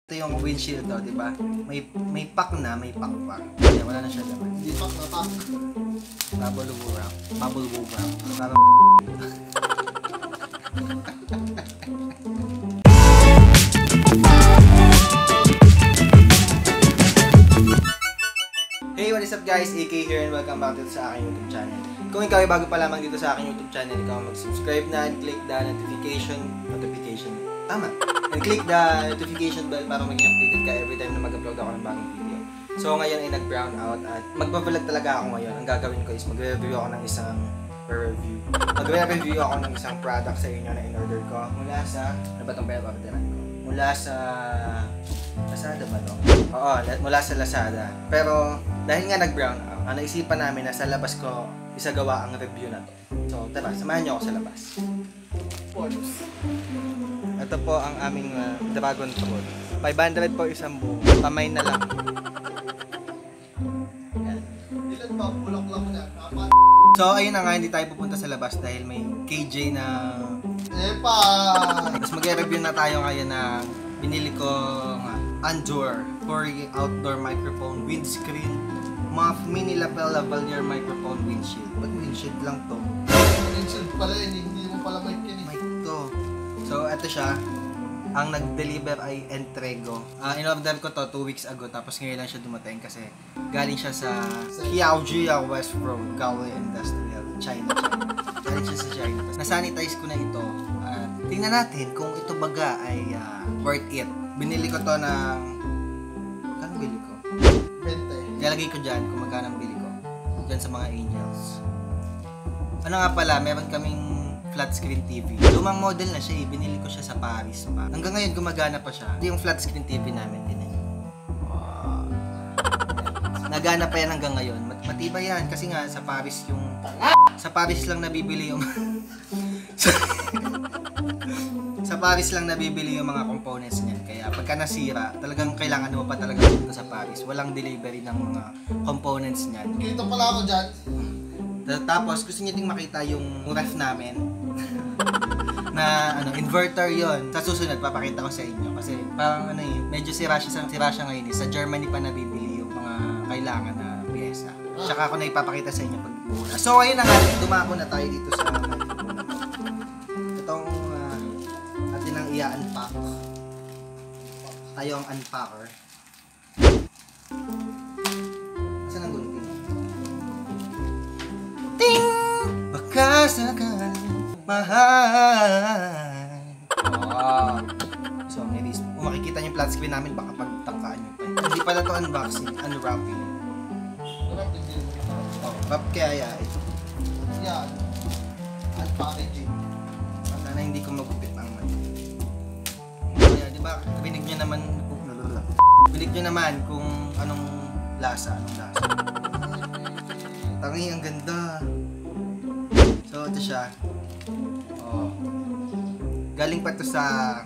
Ito yung windshield to, di ba? May pack na, may pack pa. Kaya wala na siya naman. Hindi pack na pack. Bubble wrap. Bubble wrap. Parang Hey, what is up guys? AK here and welcome back to sa aking YouTube channel. Kung ikaw ay bago pa lamang dito sa aking YouTube channel, ikaw mag-subscribe na and click the notification. Tama. And click the notification bell para maging updated ka every time na mag-upload ako ng bagong video. So ngayon ay nag-brown out at magbabalag talaga ako ngayon. Ang gagawin ko is magre-review ako ng isang Magre-review ako ng isang product sa inyo na in-order ko mula sa ano ba itong orderan ko? Mula sa Lazada ba to? Oo, mula sa Lazada. Pero dahil nga nag-brown out, naisipan namin na sa labas ko isagawa ang review na to. So tara, samahan niyo ako sa labas. Ito po ang aming dragon fruit. 500 po isang buo. Kamay na lang. Yan. Ilan ba? Bulak-bulak na. So ayun na nga, hindi tayo pupunta sa labas dahil may KJ na Epa! Tapos mag-review na tayo ngayon na binili ko Anjor 4 outdoor microphone windscreen muff mini lapel lavalier microphone windshield. Ba't windshield lang to? Windshield pala yun, hindi mo pala mic yun eh. Mic to. So ito siya. Ang nag-deliver ay Entrego. In-order ko to 2 weeks ago tapos ngayon lang siya dumating kasi galing siya sa Qiaojia West Road, Gawei Industrial, China. Galing siya sa China. Nasanitize ko na ito at tingnan natin kung ito baga ay worth it. Binili ko to ng kano bili ko? 20. Ilalagay ko dyan kung magkano bili ko. Dyan sa mga angels. Ano nga pala, meron kaming flat screen TV. Lumang model na siya eh. Binili ko siya sa Paris pa. Hanggang ngayon gumagana pa siya. Ito yung flat screen TV namin din eh. Wow. Nagana pa yan hanggang ngayon. Matibay yan kasi nga sa Paris yung sa Paris lang nabibili yung sa Paris lang nabibili yung mga components niyan. Kaya pagka nasira, talagang kailangan mo pa talaga punta sa Paris. Walang delivery ng mga components niyan. Kita pala ako dyan. Tapos gusto niyo ding makita yung ref namin na inverter yon. Sa susunod papakita ko sa inyo kasi parang medyo sira siya ngayon. Sa Germany pa nabibili yung mga kailangan na piyesa. Tsaka ako na ipapakita sa inyo pag muna. So ayun na nga, dumako na tayo dito sa itong atin ang i-unpack. Tayo ang unpacker. Saan ang gunting? Ting! Baka sakaling mahal. Wow. So, kung makikita niyo yung flat screen namin, baka pagtangkaan niyo pa. Hindi pala to unboxing, unwrapping. Oh, wrap kaya ito. Yan. Unpackaging. Sana hindi ko magupit ng mali. Kaya, di ba, binig niyo naman kung anong lasa. Tangi, ang ganda. So, ito siya. Oh. Galing pa to sa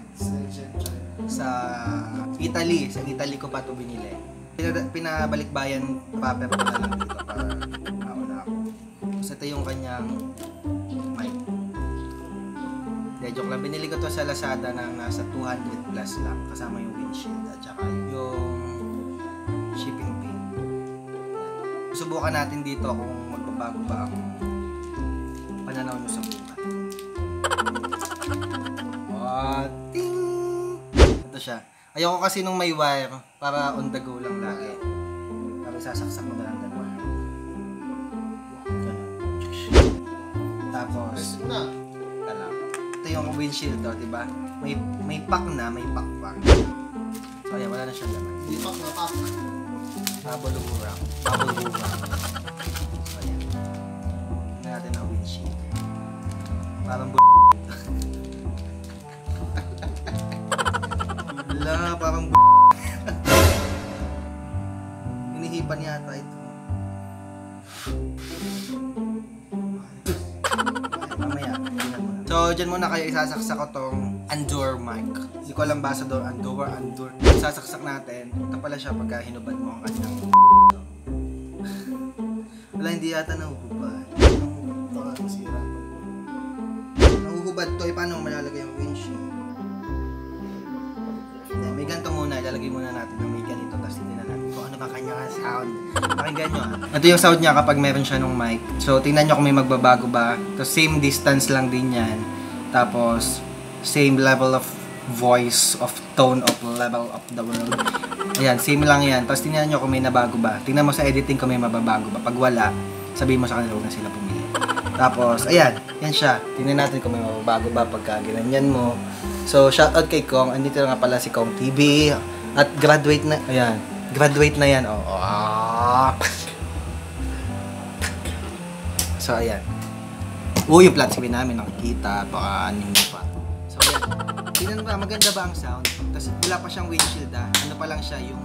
Italy. Sa Italy ko pa to binili. Pinabalikbayan paper ko na lang dito para mauna ako. So, ito yung kanyang mic. De, joke lang. Binili ko to sa Lazada ng nasa 200 plus lang. Kasama yung windshield at saka yung shipping fee. Subukan natin dito kung magbabago ba ang pananaw nyo sa buhay. Ting! Ito siya. Ayoko kasi nung may wire para on the go lang lagi. Para sasaksak mo na lang gano'n. Tapos, ito yung windshield to, diba? May pack na, may pack pa. So, ayan, wala na siya naman. Hindi pack na pack. Bubble wrap. So, ayan. Tignan natin ang windshield. Parang wala, parang hinihipan yata ito. Mamaya, tingnan mo na. So, dyan muna kayo isasaksak ko tong Anjor mic. Hindi ko alam ba sa Anjor. Sasaksak natin. Ito pala siya pagka hinubad mo ang kanyang wala, hindi yata nahuhubad. Nahuhubad to. Paano malalagay yung windshield? may ganito muna, ilalagay muna natin na may ganito, tapos tingnan natin kung ano ba kanyang sound. Pakinggan nyo Ito yung sound niya kapag meron siya nung mic. So, tingnan nyo kung may magbabago ba. Tapos, same distance lang din yan. Tapos, same level of voice, of tone, of level of the world. Ayan, same lang yan. Tapos, tingnan nyo kung may nabago ba. Tingnan mo sa editing kung may mababago ba. Pag wala, sabihin mo sa kanila huwag na sila pumili. Tapos, ayan, yan siya. Tingnan natin kung may mababago ba pagka ginanyan mo. So, shoutout kay Kong. Andito nga pala si Kong TV. At graduate na, ayan. Graduate na yan. So, ayan. Yung flat screen namin nakikita. Baka aning pa. So, ayan. Tingnan ba, maganda ba ang sound? Tapos, wala pa siyang windshield Ano pa lang siya, yung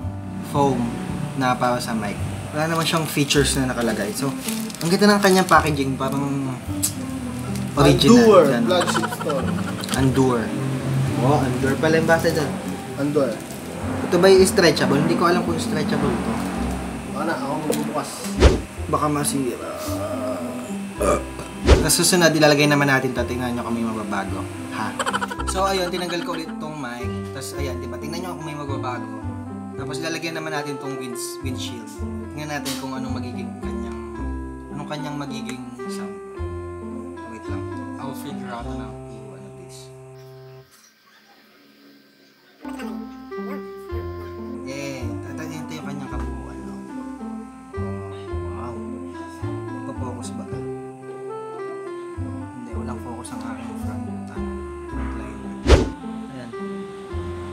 foam na para sa mic. Wala naman siyang features na nakalagay. So, ang ganda ng kanyang packaging. Parang original. Andur, flagship store. Andur. Andur pala yung basa dyan. Andur. Ito ba yung stretchable? Hindi ko alam kung stretchable ito. Ako magbubukas. Baka masira. Tapos susunod, ilalagay naman natin ito. Tingnan nyo kung may mababago. So, ayun, tinanggal ko ulit itong mic. Tapos, ayan, diba? Tingnan nyo kung may magbabago. Tapos, ilalagay naman natin itong windshield. Tingnan natin kung anong kanyang magiging sound. Wait lang. I'll figure out now. Ito yung kanyang kabuuan, no? Wow. Magpa-focus ba? Hindi, walang focus ang aking front line. Ayan.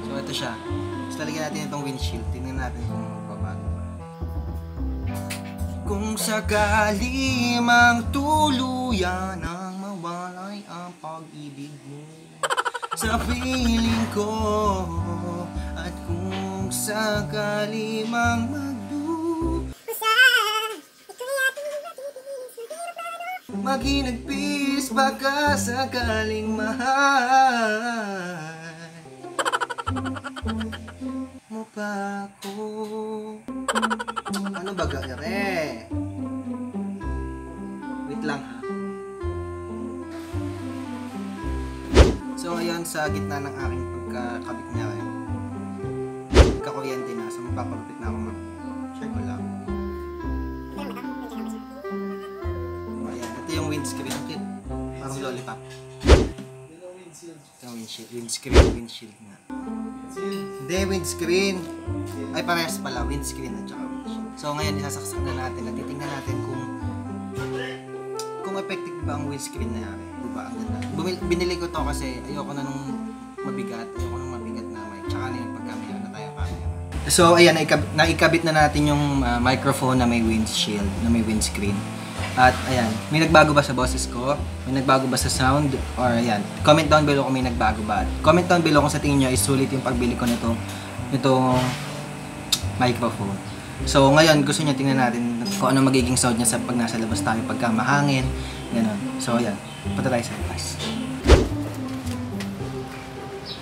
So, ito siya. Tapos lalagyan natin itong windshield. Tingnan natin kung magbabago ba. Kung sakali mang tuluyan ang mawalay ang pag-ibig mo sa piling ko, at kung sakali mang maghinagpis baka sakaling mahal mo pa ako. Ano ba gare? Wait lang So ayun, sa gitna ng aking pagkakabit niya kakuryente na. So magpapagupit na ako share ko lang. Ayan, ito yung windscreen kit. Parang lollipop. Ito yung windshield nga. Hindi, windscreen. Ay, parehas pala. Windscreen at saka windshield. So ngayon, isasaksak na natin at titingnan natin kung effective ba ang windscreen na yari. Diba? Ang ganda. Binili ko to kasi ayoko na nung mabigat na mic. Tsaka na yung pagkamera na tayo camera. So ayan, naikabit na natin yung microphone na may windshield, na may windscreen. At ayan, may nagbago ba sa boses ko? May nagbago ba sa sound? Or ayan, comment down below kung may nagbago ba. Comment down below kung sa tingin nyo is sulit yung pagbili ko nitong microphone. So ngayon, gusto nyo tingnan natin kung ano magiging sound niya pag nasa labas tayo, pagka mahangin, gano'n. So ayan, punta tayo sa labas.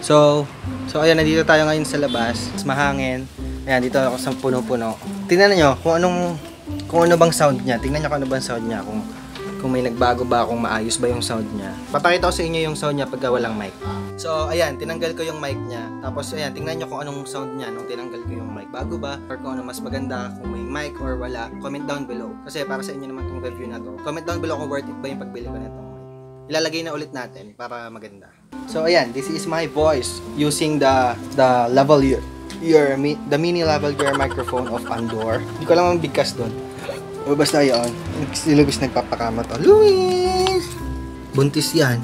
So ayan, nandito tayo ngayon sa labas. Mas mahangin. Ayan, dito ako sa puno-puno. Tingnan nyo kung ano bang sound niya. Tingnan nyo kung ano bang sound niya. Kung may nagbago ba, kung maayos ba yung sound niya. Papakita ko sa inyo yung sound niya pagka walang mic. So, ayan, tinanggal ko yung mic niya. Tapos, ayan, tingnan nyo kung anong sound niya nung tinanggal ko yung mic. Bago ba? Or kung ano mas maganda, kung may mic or wala. Comment down below. Kasi para sa inyo naman itong review na to. Comment down below kung worth it ba yung pagbili ko nitong mic. Ilalagay na ulit natin para maganda. So, ayan, this is my voice using the lavalier, the mini lavalier microphone of Andur. Hindi ko alam ang bigkas doon. O basta yun, si Luis nagpapakama to. Luis! Buntis yan.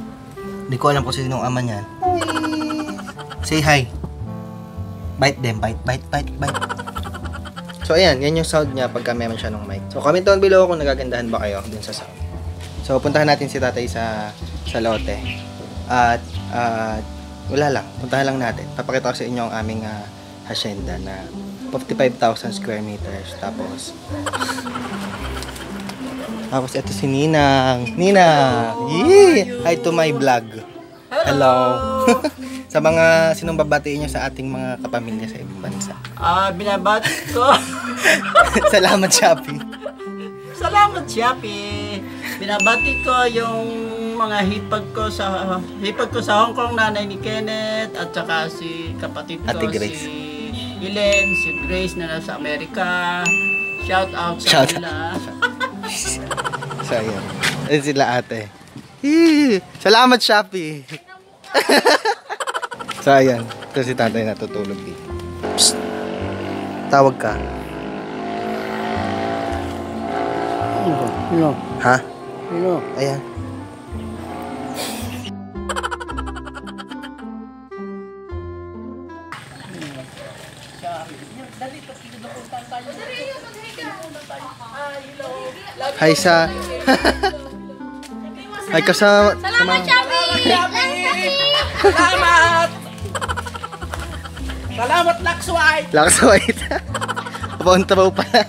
Hindi ko alam kung sino ang ama niyan. Luis! Say hi. Bite them. Bite. So ayan, yan yung sound niya pagka meron siya ng mic. So comment down below kung nagagandahan ba kayo dun sa sound. So puntahan natin si tatay sa lote. At wala lang, puntahan lang natin. Papakita ko sa inyo ang aming hacienda na 55,000 square meters. Tapos ito si Ninang. Ninang! Yee! Hi to my vlog. Hello! Sa mga sinong babatiin nyo sa ating mga kapamilya sa ibang bansa. Binabati ko. Salamat, Shopee. Salamat, Shopee. Binabati ko yung mga hipag ko sa Hong Kong, nanay ni Kenneth, at saka si kapatid ko, Ate Grace. si Ellen, si Grace na nasa Amerika. Shout out sa Shout kanila. So, ayan. Ayan sila ate. Hee! Salamat, Shopee! So, ayan. Ito si tatay natutulog dito. Psst! Tawag ka. Sino? Ha? Sino? Ayan. Hi sa... Hi ka sa... Salamat, Chubby! Salamat! Salamat, Lax White! Lakas white. Papunta pa pala.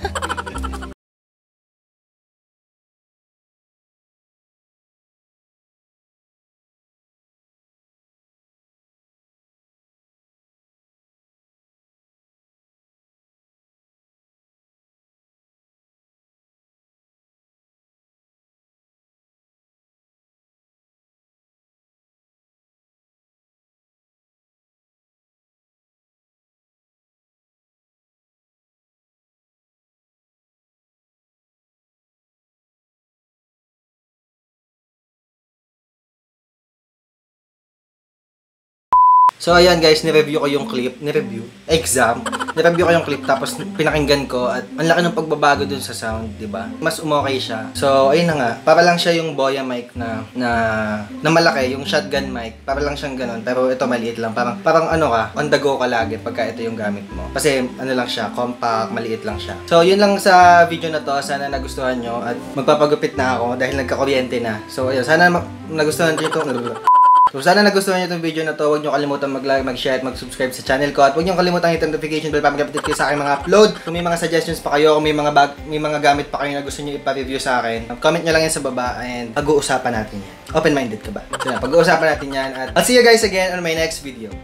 So ayan guys, ni-review ko yung clip, ni-review ko yung clip tapos pinakinggan ko at ang laki ng pagbabago dun sa sound, 'di ba? Mas umokay siya. So ayun na nga, para lang siya yung Boya mic na malaki, yung shotgun mic. Para lang siyang ganoon, pero ito maliit lang. Parang ano ka, on the go ka lagi pagka ito yung gamit mo. Kasi ano lang siya, compact, maliit lang siya. So yun lang sa video na to, sana nagustuhan nyo at magpapagupit na ako dahil nagka-kuryente na. So ayun, sana nagustuhan niyo itong So sana nagustuhan niyo itong video na to. Huwag niyo kalimutan mag-like, mag-share at mag-subscribe sa channel ko. At huwag niyo kalimutan hit ang notification bell para mag-update kayo sa aking mga upload. Kung may mga suggestions pa kayo, kung may mga gamit pa kayo na gusto niyo ipa-review sa akin, comment niyo lang yan sa baba and pag-uusapan natin yan. Open-minded ka ba? So, pag-uusapan natin yan at I'll see you guys again on my next video.